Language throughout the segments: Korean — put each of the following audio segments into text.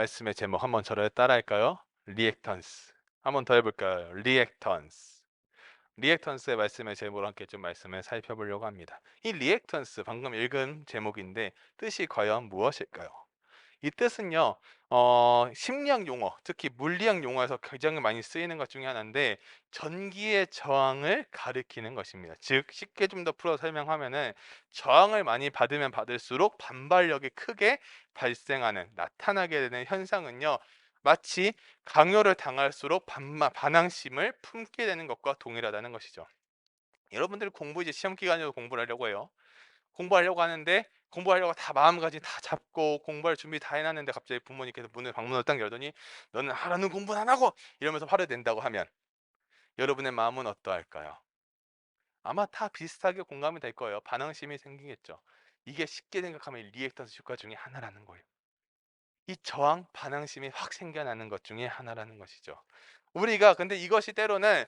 말씀의 제목 한번 저를 따라할까요? 리액턴스. 한번 더 해볼까요? 리액턴스. 리액턴스의 말씀의 제목을 함께 좀 말씀을 살펴보려고 합니다. 이 리액턴스 방금 읽은 제목인데 뜻이 과연 무엇일까요? 이 뜻은요, 심리학 용어, 특히 물리학 용어에서 굉장히 많이 쓰이는 것 중에 하나인데 전기의 저항을 가리키는 것입니다. 즉 쉽게 좀 더 풀어 설명하면은 저항을 많이 받으면 받을수록 반발력이 크게 발생하는 나타나게 되는 현상은요. 마치 강요를 당할수록 반항심을 품게 되는 것과 동일하다는 것이죠. 여러분들 공부 이제 시험 기간에도 공부를 하려고 해요. 공부하려고 하는데 공부하려고 다 마음가짐 다 잡고 공부할 준비 다 해 놨는데 갑자기 부모님께서 방문을 딱 열더니 "너는 하라는 공부는 안 하고!" 이러면서 화를 낸다고 하면 여러분의 마음은 어떠할까요? 아마 다 비슷하게 공감이 될 거예요. 반항심이 생기겠죠. 이게 쉽게 생각하면 리액턴스 효과 중에 하나라는 거예요. 이 저항, 반항심이 확 생겨나는 것 중에 하나라는 것이죠. 우리가 근데 이것이 때로는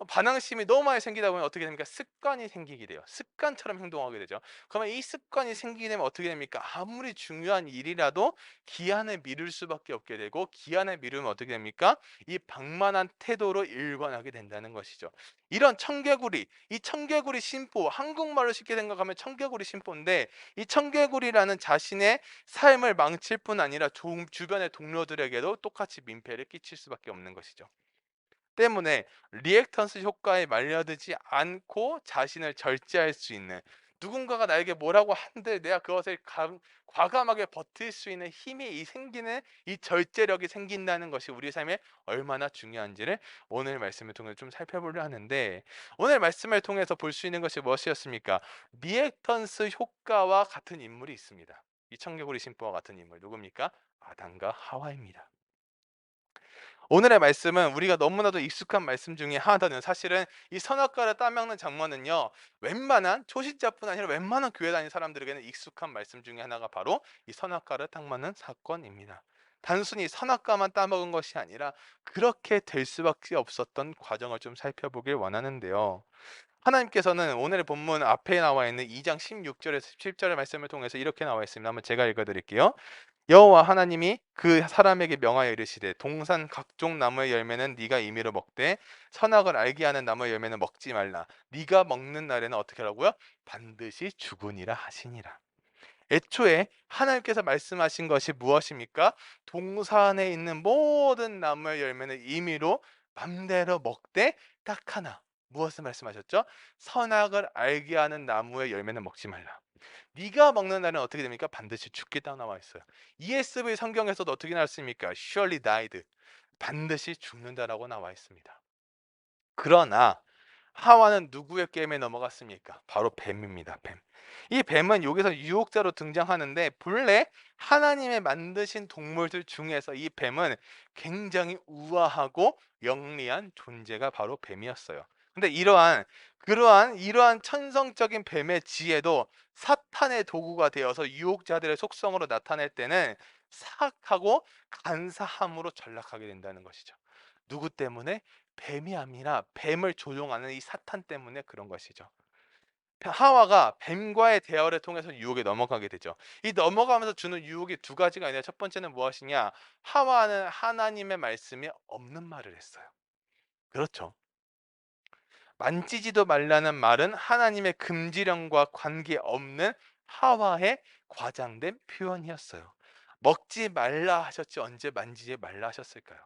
반항심이 너무 많이 생기다 보면 어떻게 됩니까? 습관이 생기게 돼요. 습관처럼 행동하게 되죠. 그러면 이 습관이 생기게 되면 어떻게 됩니까? 아무리 중요한 일이라도 기한을 미룰 수밖에 없게 되고 기한을 미루면 어떻게 됩니까? 이 방만한 태도로 일관하게 된다는 것이죠. 이런 청개구리, 이 청개구리 심보, 한국말로 쉽게 생각하면 청개구리 심보인데 이 청개구리라는 자신의 삶을 망칠 뿐 아니라 주변의 동료들에게도 똑같이 민폐를 끼칠 수밖에 없는 것이죠. 때문에 리액턴스 효과에 말려들지 않고 자신을 절제할 수 있는 누군가가 나에게 뭐라고 한들 내가 그것을 과감하게 버틸 수 있는 힘이 생기는 이 절제력이 생긴다는 것이 우리 삶에 얼마나 중요한지를 오늘 말씀을 통해 좀 살펴보려 하는데 오늘 말씀을 통해서 볼 수 있는 것이 무엇이었습니까? 리액턴스 효과와 같은 인물이 있습니다. 이 청개구리 심보와 같은 인물 누굽니까? 아담과 하와입니다. 오늘의 말씀은 우리가 너무나도 익숙한 말씀 중에 하나는 사실은 이 선악과를 따먹는 장면은요. 웬만한 초신자뿐 아니라 웬만한 교회 다니는 사람들에게는 익숙한 말씀 중에 하나가 바로 이 선악과를 따먹는 사건입니다. 단순히 선악과만 따먹은 것이 아니라 그렇게 될 수밖에 없었던 과정을 좀 살펴보길 원하는데요. 하나님께서는 오늘의 본문 앞에 나와 있는 2장 16절에서 17절의 말씀을 통해서 이렇게 나와 있습니다. 한번 제가 읽어 드릴게요. 여호와 하나님이 그 사람에게 명하여 이르시되 동산 각종 나무의 열매는 네가 임의로 먹되 선악을 알게 하는 나무의 열매는 먹지 말라. 네가 먹는 날에는 어떻게 하라고요? 반드시 죽으니라 하시니라. 애초에 하나님께서 말씀하신 것이 무엇입니까? 동산에 있는 모든 나무의 열매는 임의로 맘대로 먹되 딱 하나 무엇을 말씀하셨죠? 선악을 알게 하는 나무의 열매는 먹지 말라. 네가 먹는 날은 어떻게 됩니까? 반드시 죽겠다고 나와 있어요. ESV 성경에서도 어떻게 나왔습니까? Surely died. 반드시 죽는다라고 나와 있습니다. 그러나 하와는 누구의 게임에 넘어갔습니까? 바로 뱀입니다. 뱀. 이 뱀은 여기서 유혹자로 등장하는데 본래 하나님의 만드신 동물들 중에서 이 뱀은 굉장히 우아하고 영리한 존재가 바로 뱀이었어요. 근데 이러한 천성적인 뱀의 지혜도 사탄의 도구가 되어서 유혹자들의 속성으로 나타낼 때는 사악하고 간사함으로 전락하게 된다는 것이죠. 누구 때문에? 뱀이 아니라 뱀을 조종하는 이 사탄 때문에 그런 것이죠. 하와가 뱀과의 대화를 통해서 유혹에 넘어가게 되죠. 이 넘어가면서 주는 유혹이 두 가지가 있는데 첫 번째는 무엇이냐? 하와는 하나님의 말씀에 없는 말을 했어요. 그렇죠. 만지지도 말라는 말은 하나님의 금지령과 관계없는 하와의 과장된 표현이었어요. 먹지 말라 하셨지 언제 만지지 말라 하셨을까요?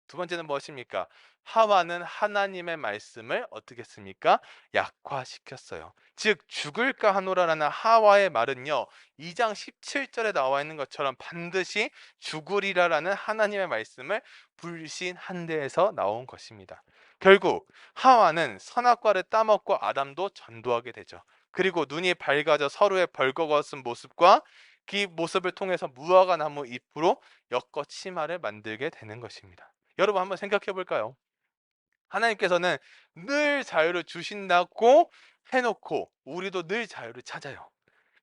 두 번째는 무엇입니까? 하와는 하나님의 말씀을 어떻게 했습니까? 약화시켰어요. 즉 죽을까 하노라라는 하와의 말은요. 2장 17절에 나와 있는 것처럼 반드시 죽으리라라는 하나님의 말씀을 불신한 데에서 나온 것입니다. 결국 하와는 선악과를 따먹고 아담도 전도하게 되죠. 그리고 눈이 밝아져 서로의 벌거벗은 모습과 그 모습을 통해서 무화과 나무 잎으로 엮어 치마를 만들게 되는 것입니다. 여러분 한번 생각해 볼까요? 하나님께서는 늘 자유를 주신다고 해놓고 우리도 늘 자유를 찾아요.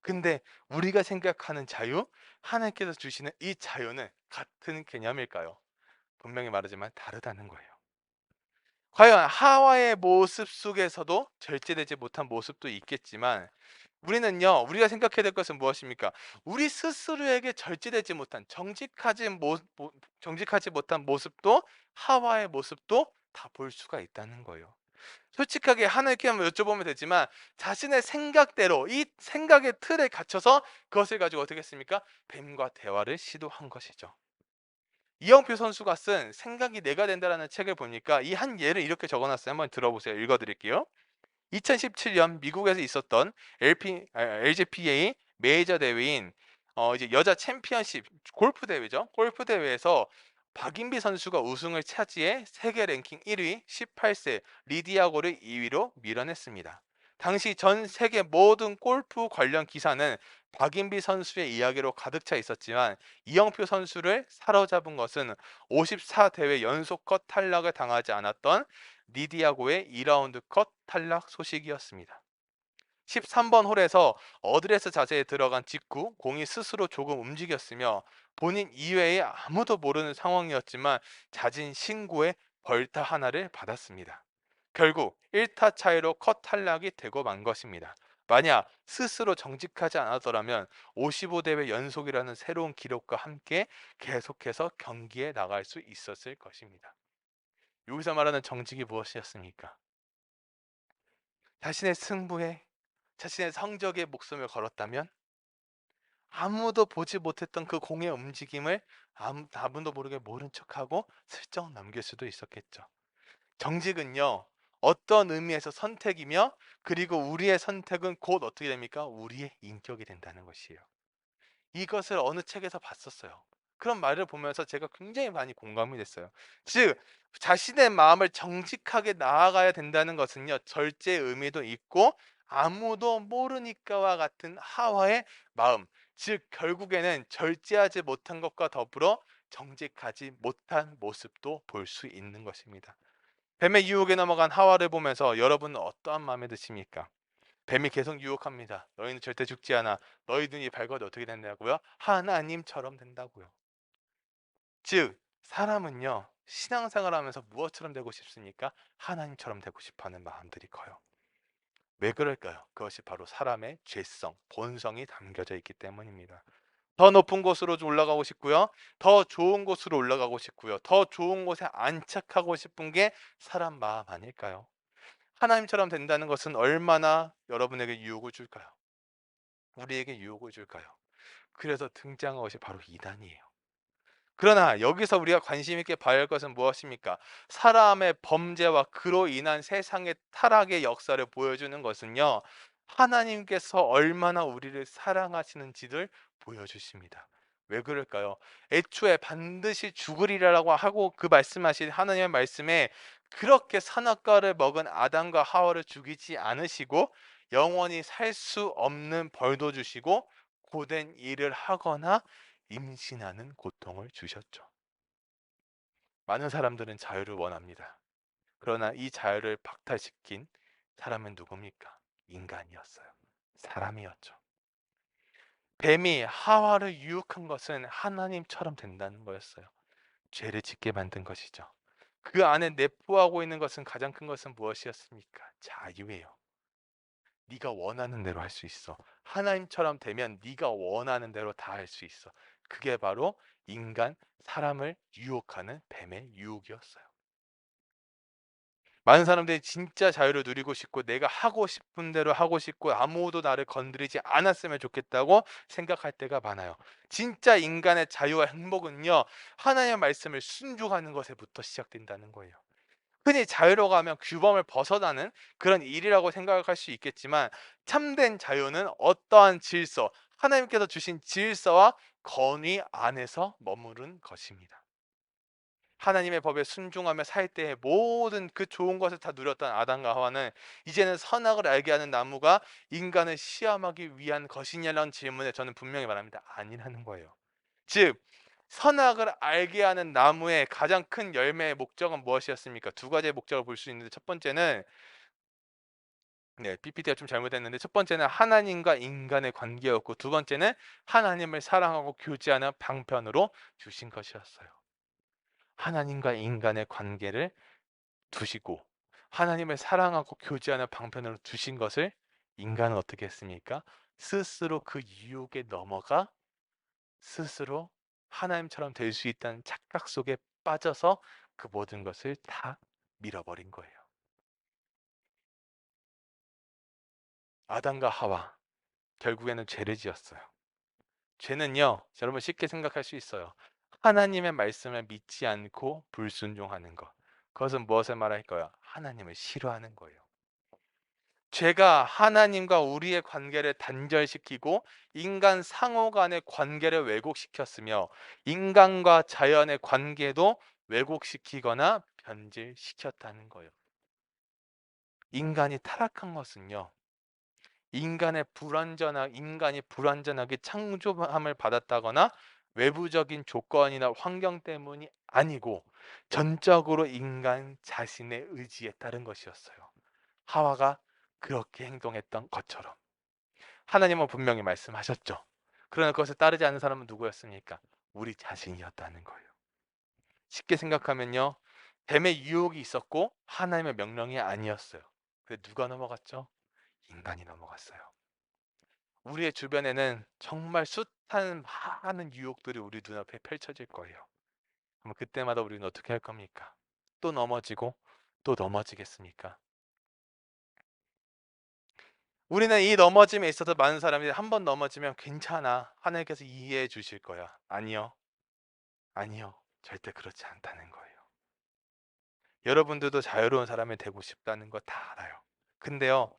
근데 우리가 생각하는 자유, 하나님께서 주시는 이 자유는 같은 개념일까요? 분명히 말하지만 다르다는 거예요. 과연 하와의 모습 속에서도 절제되지 못한 모습도 있겠지만 우리는요, 우리가 생각해야 될 것은 무엇입니까? 우리 스스로에게 절제되지 못한 정직하지 못한 모습도, 하와의 모습도 다 볼 수가 있다는 거예요. 솔직하게 하나님께 한번 여쭤보면 되지만 자신의 생각대로 이 생각의 틀에 갇혀서 그것을 가지고 어떻게 했습니까? 뱀과 대화를 시도한 것이죠. 이영표 선수가 쓴 생각이 내가 된다라는 책을 보니까 이 한 예를 이렇게 적어놨어요. 한번 들어보세요. 읽어드릴게요. 2017년 미국에서 있었던 LGPA 메이저 대회인 이제 여자 챔피언십 골프 대회죠. 골프 대회에서 박인비 선수가 우승을 차지해 세계 랭킹 1위 18세 리디아고를 2위로 밀어냈습니다. 당시 전 세계 모든 골프 관련 기사는 박인비 선수의 이야기로 가득 차 있었지만 이영표 선수를 사로잡은 것은 54대회 연속 컷 탈락을 당하지 않았던 리디아고의 2라운드 컷 탈락 소식이었습니다. 13번 홀에서 어드레스 자세에 들어간 직후 공이 스스로 조금 움직였으며 본인 이외에 아무도 모르는 상황이었지만 자진 신고에 벌타 하나를 받았습니다. 결국 1타 차이로 컷 탈락이 되고 만 것입니다. 만약 스스로 정직하지 않았더라면 55대회 연속이라는 새로운 기록과 함께 계속해서 경기에 나갈 수 있었을 것입니다. 여기서 말하는 정직이 무엇이었습니까? 자신의 승부에, 자신의 성적에 목숨을 걸었다면 아무도 보지 못했던 그 공의 움직임을 아무도 모르게 모른 척하고 슬쩍 넘길 수도 있었겠죠. 정직은요, 어떤 의미에서 선택이며, 그리고 우리의 선택은 곧 어떻게 됩니까? 우리의 인격이 된다는 것이에요. 이것을 어느 책에서 봤었어요. 그런 말을 보면서 제가 굉장히 많이 공감이 됐어요. 즉, 자신의 마음을 정직하게 나아가야 된다는 것은요, 절제의 의미도 있고, 아무도 모르니까와 같은 하와의 마음, 즉, 결국에는 절제하지 못한 것과 더불어 정직하지 못한 모습도 볼 수 있는 것입니다. 뱀의 유혹에 넘어간 하와를 보면서 여러분은 어떠한 마음에 드십니까? 뱀이 계속 유혹합니다. 너희는 절대 죽지 않아. 너희 눈이 밝아도 어떻게 된다고요? 하나님처럼 된다고요. 즉 사람은요, 신앙생활 하면서 무엇처럼 되고 싶습니까? 하나님처럼 되고 싶어하는 마음들이 커요. 왜 그럴까요? 그것이 바로 사람의 죄성, 본성이 담겨져 있기 때문입니다. 더 높은 곳으로 올라가고 싶고요. 더 좋은 곳으로 올라가고 싶고요. 더 좋은 곳에 안착하고 싶은 게 사람 마음 아닐까요? 하나님처럼 된다는 것은 얼마나 여러분에게 유혹을 줄까요? 우리에게 유혹을 줄까요? 그래서 등장한 것이 바로 이단이에요. 그러나 여기서 우리가 관심 있게 봐야 할 것은 무엇입니까? 사람의 범죄와 그로 인한 세상의 타락의 역사를 보여주는 것은요, 하나님께서 얼마나 우리를 사랑하시는지를 보여주십니다. 왜 그럴까요? 애초에 반드시 죽으리라고 하고 그 말씀하신 하나님의 말씀에 그렇게 선악과를 먹은 아담과 하와를 죽이지 않으시고 영원히 살 수 없는 벌도 주시고 고된 일을 하거나 임신하는 고통을 주셨죠. 많은 사람들은 자유를 원합니다. 그러나 이 자유를 박탈시킨 사람은 누굽니까? 인간이었어요. 사람이었죠. 뱀이 하와를 유혹한 것은 하나님처럼 된다는 거였어요. 죄를 짓게 만든 것이죠. 그 안에 내포하고 있는 것은 가장 큰 것은 무엇이었습니까? 자유예요. 네가 원하는 대로 할 수 있어. 하나님처럼 되면 네가 원하는 대로 다 할 수 있어. 그게 바로 인간, 사람을 유혹하는 뱀의 유혹이었어요. 많은 사람들이 진짜 자유를 누리고 싶고 내가 하고 싶은 대로 하고 싶고 아무도 나를 건드리지 않았으면 좋겠다고 생각할 때가 많아요. 진짜 인간의 자유와 행복은요, 하나님의 말씀을 순종하는 것에부터 시작된다는 거예요. 흔히 자유로 가면 규범을 벗어나는 그런 일이라고 생각할 수 있겠지만 참된 자유는 어떠한 질서, 하나님께서 주신 질서와 건의 안에서 머무른 것입니다. 하나님의 법에 순종하며 살 때의 모든 그 좋은 것을 다 누렸던 아담과 하와는 이제는 선악을 알게 하는 나무가 인간을 시험하기 위한 것이냐는 질문에 저는 분명히 말합니다. 아니라는 거예요. 즉 선악을 알게 하는 나무의 가장 큰 열매의 목적은 무엇이었습니까? 두 가지의 목적을 볼 수 있는데 첫 번째는 PPT가 좀 잘못됐는데 첫 번째는 하나님과 인간의 관계였고 두 번째는 하나님을 사랑하고 교제하는 방편으로 주신 것이었어요. 하나님과 인간의 관계를 두시고 하나님을 사랑하고 교제하는 방편으로 두신 것을 인간은 어떻게 했습니까? 스스로 그 유혹에 넘어가 스스로 하나님처럼 될 수 있다는 착각 속에 빠져서 그 모든 것을 다 밀어버린 거예요. 아담과 하와 결국에는 죄를 지었어요. 죄는요, 여러분 쉽게 생각할 수 있어요. 하나님의 말씀을 믿지 않고 불순종하는 것. 그것은 무엇을 말할까요? 하나님을 싫어하는 거예요. 죄가 하나님과 우리의 관계를 단절시키고 인간 상호 간의 관계를 왜곡시켰으며 인간과 자연의 관계도 왜곡시키거나 변질시켰다는 거예요. 인간이 타락한 것은요. 인간이 불완전하게 창조함을 받았다거나 외부적인 조건이나 환경 때문이 아니고 전적으로 인간 자신의 의지에 따른 것이었어요. 하와가 그렇게 행동했던 것처럼 하나님은 분명히 말씀하셨죠. 그러나 그것을 따르지 않는 사람은 누구였습니까? 우리 자신이었다는 거예요. 쉽게 생각하면요. 뱀의 유혹이 있었고 하나님의 명령이 아니었어요. 근데 누가 넘어갔죠? 인간이 넘어갔어요. 우리의 주변에는 정말 숱한 많은 유혹들이 우리 눈앞에 펼쳐질 거예요. 그럼 그때마다 우리는 어떻게 할 겁니까? 또 넘어지고 또 넘어지겠습니까? 우리는 이 넘어짐에 있어서 많은 사람들이 한 번 넘어지면 괜찮아. 하나님께서 이해해 주실 거야. 아니요. 아니요. 절대 그렇지 않다는 거예요. 여러분들도 자유로운 사람이 되고 싶다는 거 다 알아요. 근데요,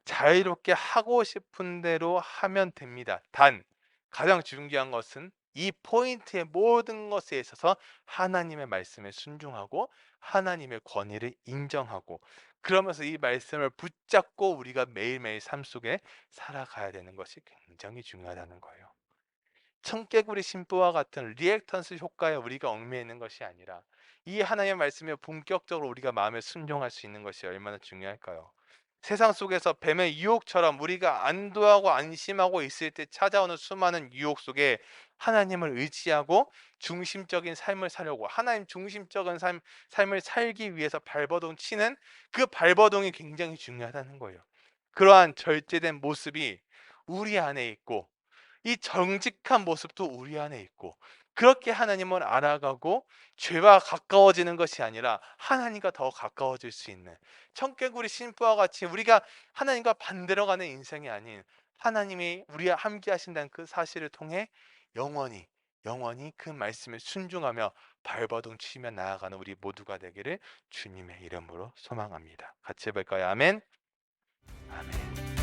자유롭게 하고 싶은 대로 하면 됩니다. 단, 가장 중요한 것은 이 포인트의 모든 것에 있어서 하나님의 말씀에 순종하고 하나님의 권위를 인정하고 그러면서 이 말씀을 붙잡고 우리가 매일매일 삶 속에 살아가야 되는 것이 굉장히 중요하다는 거예요. 청개구리 심보와 같은 리액턴스 효과에 우리가 얽매이는 있는 것이 아니라 이 하나님의 말씀에 본격적으로 우리가 마음에 순종할 수 있는 것이 얼마나 중요할까요? 세상 속에서 뱀의 유혹처럼 우리가 안도하고 안심하고 있을 때 찾아오는 수많은 유혹 속에 하나님을 의지하고 중심적인 삶을 살려고 하나님 중심적인 삶을 살기 위해서 발버둥 치는 그 발버둥이 굉장히 중요하다는 거예요. 그러한 절제된 모습이 우리 안에 있고 이 정직한 모습도 우리 안에 있고 그렇게 하나님을 알아가고 죄와 가까워지는 것이 아니라 하나님과 더 가까워질 수 있는 청개구리 심부와 같이 우리가 하나님과 반대로 가는 인생이 아닌 하나님이 우리와 함께 하신다는 그 사실을 통해 영원히 영원히 그 말씀에 순종하며 발버둥 치며 나아가는 우리 모두가 되기를 주님의 이름으로 소망합니다. 같이 해볼까요? 아멘. 아멘.